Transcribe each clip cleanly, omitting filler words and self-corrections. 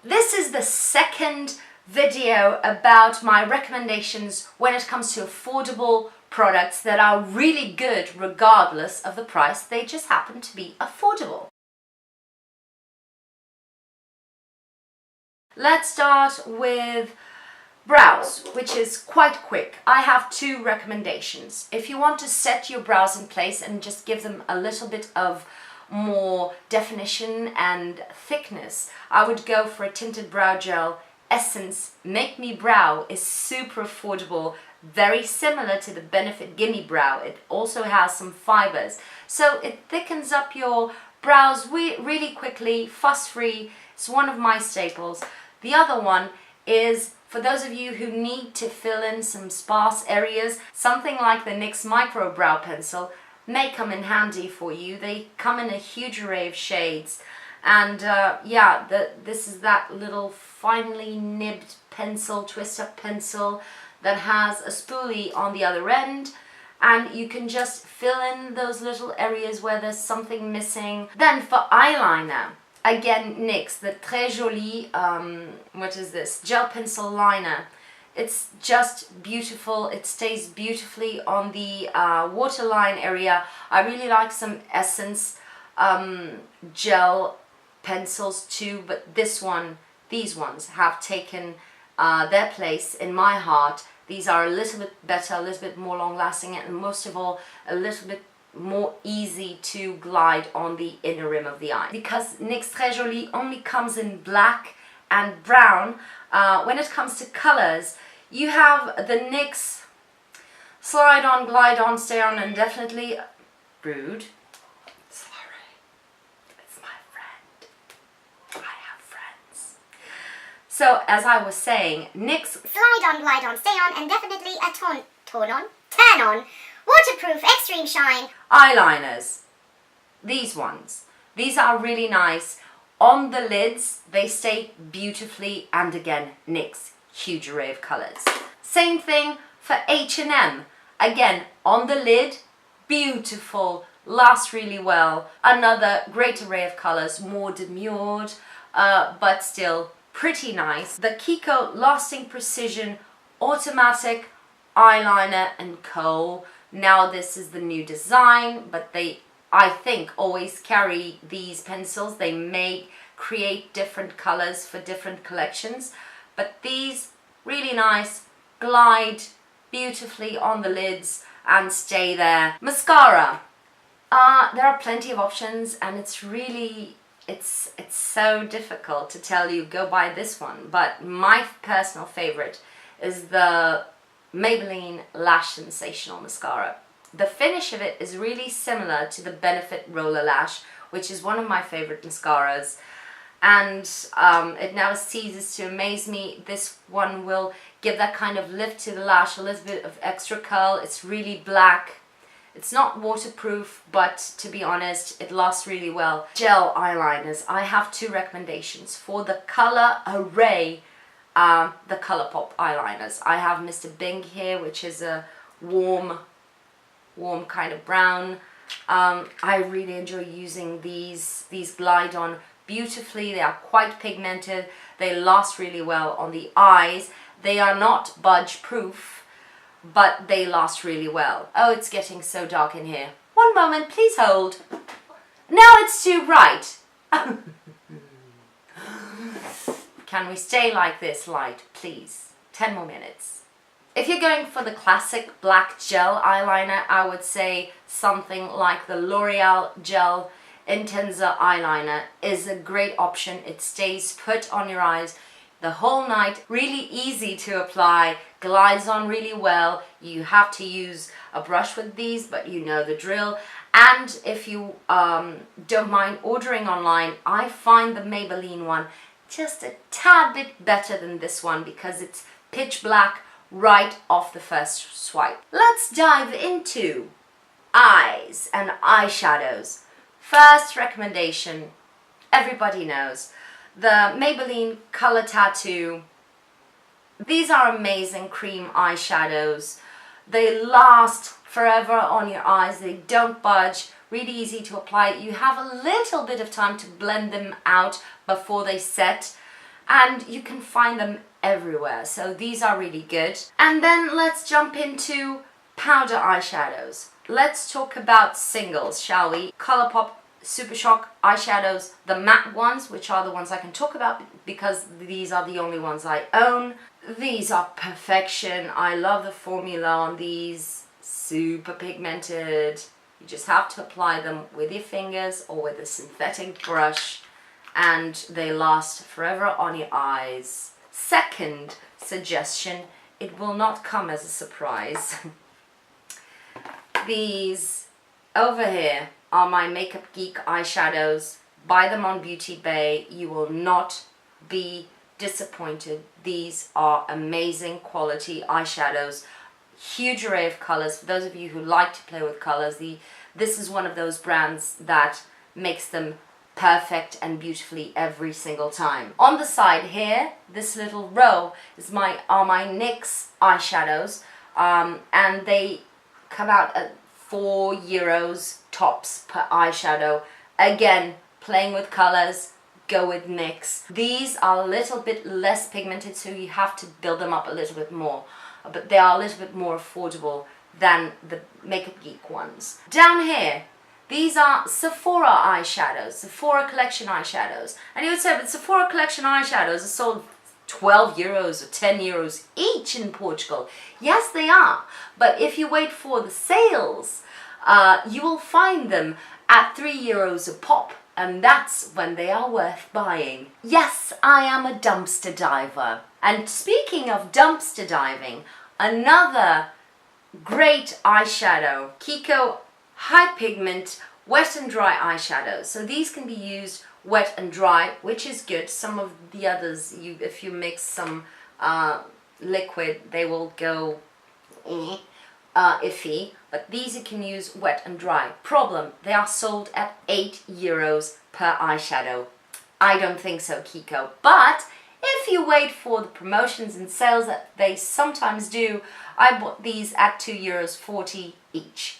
This is the second video about my recommendations when it comes to affordable products that are really good regardless of the price. They just happen to be affordable. Let's start with brows, which is quite quick. I have two recommendations. If you want to set your brows in place and just give them a little bit of more definition and thickness, I would go for a tinted brow gel. Essence Make Me Brow is super affordable, very similar to the Benefit Gimme Brow. It also has some fibers, so it thickens up your brows really quickly, fuss-free. It's one of my staples. The other one is for those of you who need to fill in some sparse areas. Something like the NYX Micro Brow Pencil may come in handy for you. They come in a huge array of shades. And yeah, this is that little finely nibbed pencil, twist-up pencil that has a spoolie on the other end, and you can just fill in those little areas where there's something missing. Then for eyeliner, again NYX, the Très Jolie, what is this, gel pencil liner. It's just beautiful. It stays beautifully on the waterline area. I really like some Essence gel pencils too, but these ones have taken their place in my heart. These are a little bit better, a little bit more long lasting, and most of all a little bit more easy to glide on the inner rim of the eye. Because NYX Très Jolie only comes in black and brown, when it comes to colors, you have the NYX Slide On, Glide On, Stay On, and definitely Rude. So, as I was saying, NYX Slide On, Glide On, Stay On, and definitely a Turn On, Waterproof, Extreme Shine eyeliners. These ones. These are really nice. On the lids, they stay beautifully, and again, NYX, huge array of colors. Same thing for H&M. Again, on the lid, beautiful, lasts really well. Another great array of colors, more demurred, but still pretty nice. The KIKO Lasting Precision Automatic Eyeliner and Co. Now this is the new design, but they, I think, always carry these pencils. They may create different colors for different collections, but these really nice, glide beautifully on the lids and stay there. Mascara. There are plenty of options, and it's really it's so difficult to tell you go buy this one, but my personal favorite is the Maybelline Lash Sensational mascara. The finish of it is really similar to the Benefit Roller Lash, which is one of my favorite mascaras, and it never ceases to amaze me. This one will give that kind of lift to the lash, a little bit of extra curl. It's really black. It's not waterproof, but to be honest, it lasts really well. Gel eyeliners. I have two recommendations for the color array, the ColourPop eyeliners. I have Mr. Bing here, which is a warm kind of brown. I really enjoy using these glide on beautifully. They are quite pigmented. They last really well on the eyes. They are not budge proof, but they last really well. Oh, it's getting so dark in here. One moment, please hold. Now it's too bright. Can we stay like this light, please? 10 more minutes. If you're going for the classic black gel eyeliner, I would say something like the L'Oreal Gel Intensa eyeliner is a great option. It stays put on your eyes the whole night, really easy to apply, glides on really well. You have to use a brush with these, but you know the drill. And if you don't mind ordering online, I find the Maybelline one just a tad bit better than this one because it's pitch black right off the first swipe. Let's dive into eyes and eyeshadows. First recommendation, everybody knows, the Maybelline Color Tattoo. These are amazing cream eyeshadows. They last forever on your eyes. They don't budge. Really easy to apply. You have a little bit of time to blend them out before they set. and you can find them everywhere. So these are really good. And then let's jump into powder eyeshadows. Let's talk about singles, shall we? Colourpop Super Shock eyeshadows, the matte ones, which are the ones I can talk about because these are the only ones I own. These are perfection. I love the formula on these. Super pigmented. You just have to apply them with your fingers or with a synthetic brush, and they last forever on your eyes. Second suggestion, it will not come as a surprise. These over here are my Makeup Geek eyeshadows. Buy them on Beauty Bay. You will not be disappointed. These are amazing quality eyeshadows. Huge array of colors. For those of you who like to play with colors, this is one of those brands that makes them perfect and beautifully every single time. On the side here, this little row are my NYX eyeshadows, and they come out at €4 tops per eyeshadow. Again, playing with colors, go with NYX. These are a little bit less pigmented, so you have to build them up a little bit more, but they are a little bit more affordable than the Makeup Geek ones. Down here, these are Sephora eyeshadows, Sephora collection eyeshadows. And you would say, but Sephora collection eyeshadows are sold €12 or €10 each in Portugal. Yes, they are. But if you wait for the sales, you will find them at €3 a pop. And that's when they are worth buying. Yes, I am a dumpster diver. And speaking of dumpster diving, another great eyeshadow, KIKO High Pigment Wet and Dry eyeshadow. So these can be used wet and dry, which is good. Some of the others, if you mix some liquid, they will go iffy. But these you can use wet and dry. Problem, they are sold at €8 per eyeshadow. I don't think so, KIKO. But if you wait for the promotions and sales that they sometimes do, I bought these at €2.40 each.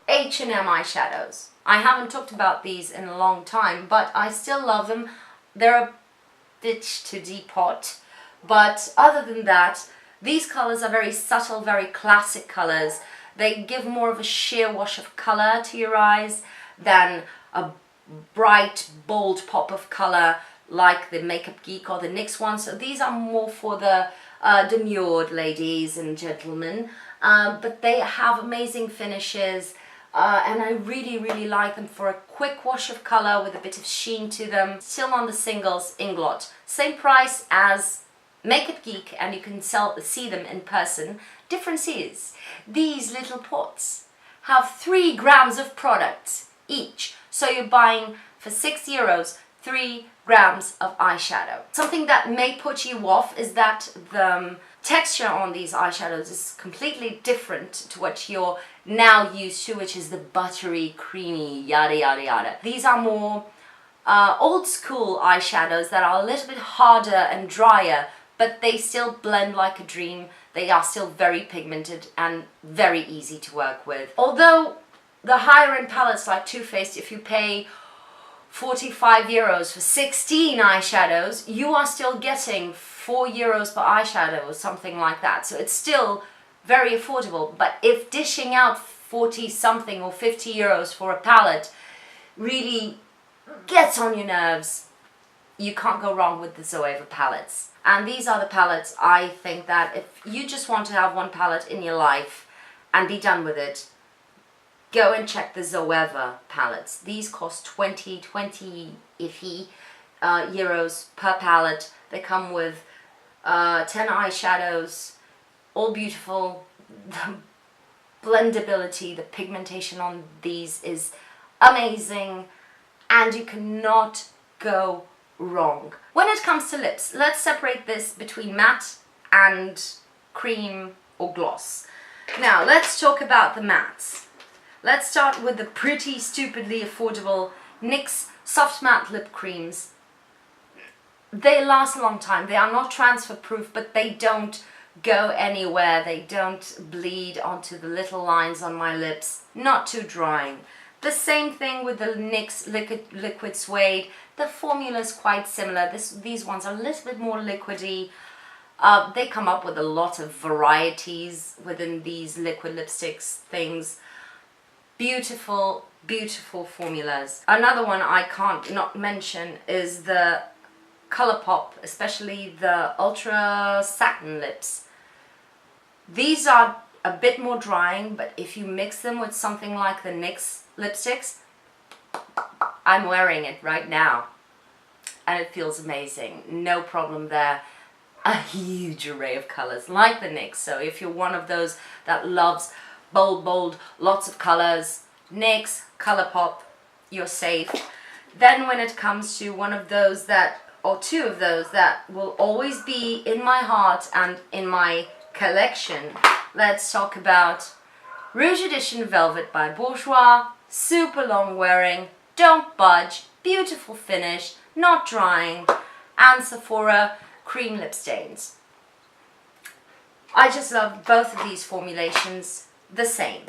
H&M eyeshadows. I haven't talked about these in a long time, but I still love them. They're a bit to depot, but other than that, these colors are very subtle, very classic colors. They give more of a sheer wash of color to your eyes than a bright, bold pop of color like the Makeup Geek or the NYX one. So these are more for the demurred ladies and gentlemen, but they have amazing finishes. And I really, really like them for a quick wash of color with a bit of sheen to them. Still on the singles, Inglot. Same price as Makeup Geek, and you can see them in person. Difference is, these little pots have 3 grams of product each. So you're buying for €6, 3 grams of eyeshadow. Something that may put you off is that the texture on these eyeshadows is completely different to what you're now used to, which is the buttery, creamy, yada yada yada. These are more old school eyeshadows that are a little bit harder and drier, but they still blend like a dream. They are still very pigmented and very easy to work with. Although the higher end palettes like Too Faced, if you pay €45 for 16 eyeshadows, you are still getting €4 per eyeshadow or something like that. So it's still very affordable. But if dishing out 40 something or €50 for a palette really gets on your nerves, you can't go wrong with the Zoeva palettes. And these are the palettes I think that if you just want to have one palette in your life and be done with it, go and check the Zoeva palettes. These cost 20 iffy euros per palette. They come with 10 eyeshadows, all beautiful. The blendability, the pigmentation on these is amazing, and you cannot go wrong. When it comes to lips, let's separate this between matte and cream or gloss. Now let's talk about the mattes. Let's start with the pretty stupidly affordable NYX Soft Matte Lip Creams. They last a long time. They are not transfer proof, but they don't go anywhere. They don't bleed onto the little lines on my lips. Not too drying. The same thing with the NYX Liquid Suede. The formula is quite similar. These ones are a little bit more liquidy. They come up with a lot of varieties within these liquid lipsticks things. Beautiful, beautiful formulas. Another one I can't not mention is the ColourPop, especially the Ultra Satin lips. These are a bit more drying, but if you mix them with something like the NYX lipsticks, I'm wearing it right now and it feels amazing. No problem there. A huge array of colors like the NYX. So if you're one of those that loves bold, lots of colors, NYX, ColourPop, you're safe. Then when it comes to one of those that, or two of those that will always be in my heart and in my collection, let's talk about Rouge Edition Velvet by Bourjois. Super long wearing, don't budge, beautiful finish, not drying, and Sephora cream lip stains. I just love both of these formulations the same.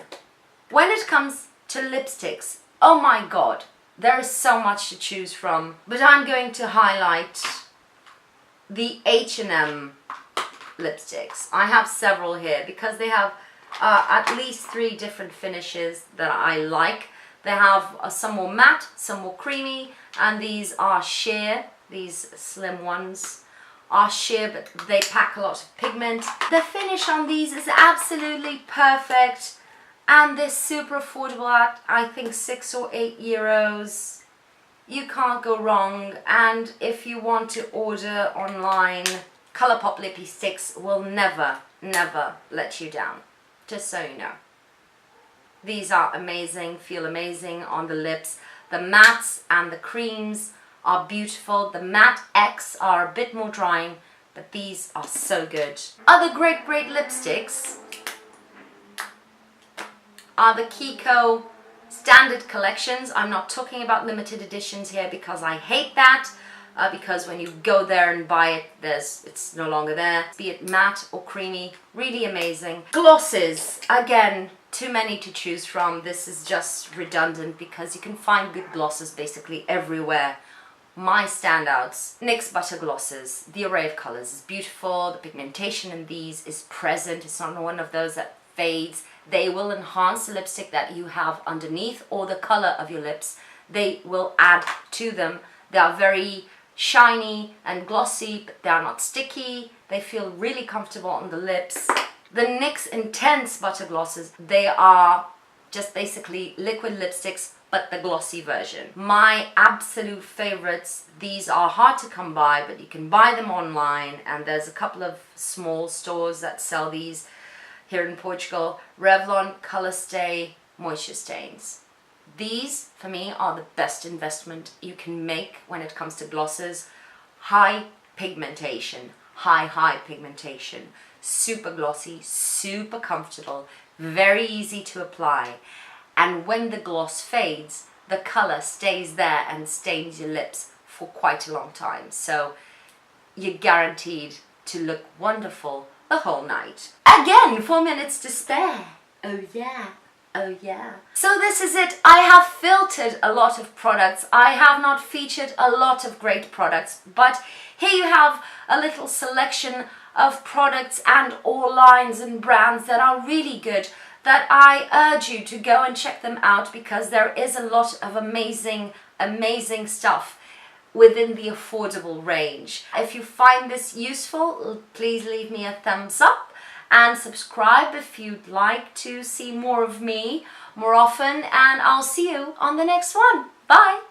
When it comes to lipsticks, oh my god, there is so much to choose from, but I'm going to highlight the H&M lipsticks. I have several here because they have at least 3 different finishes that I like. They have some more matte, some more creamy, and these are sheer. These slim ones are sheer, but they pack a lot of pigment. The finish on these is absolutely perfect, and they're super affordable at, I think, 6 or 8 euros. You can't go wrong, and if you want to order online, ColourPop Lippie Sticks will never let you down, just so you know. These are amazing, feel amazing on the lips. The mattes and the creams are beautiful. The matte X are a bit more drying, but these are so good. Other great lipsticks are the KIKO standard collections. I'm not talking about limited editions here because I hate that. Because when you go there and buy it, it's no longer there. Be it matte or creamy, really amazing. Glosses, again, too many to choose from. This is just redundant because you can find good glosses basically everywhere. My standouts, NYX Butter Glosses. The array of colors is beautiful. The pigmentation in these is present. It's not one of those that fades. They will enhance the lipstick that you have underneath or the color of your lips. They will add to them. They are very shiny and glossy, but they are not sticky. They feel really comfortable on the lips. The NYX Intense Butter Glosses, they are just basically liquid lipsticks, but the glossy version. My absolute favorites. These are hard to come by, but you can buy them online, and there's a couple of small stores that sell these here in Portugal. Revlon COLOURSTAY Moisture Stains. These, for me, are the best investment you can make when it comes to glosses. High pigmentation, high pigmentation. Super glossy, super comfortable, very easy to apply. And when the gloss fades, the color stays there and stains your lips for quite a long time. So you're guaranteed to look wonderful the whole night. Again, 4 minutes to spare. Oh yeah. Oh yeah. So this is it. I have filtered a lot of products. I have not featured a lot of great products, but here you have a little selection of products and all lines and brands that are really good, that I urge you to go and check them out because there is a lot of amazing stuff within the affordable range. If you find this useful, please leave me a thumbs up and subscribe if you'd like to see more of me more often, and I'll see you on the next one. Bye!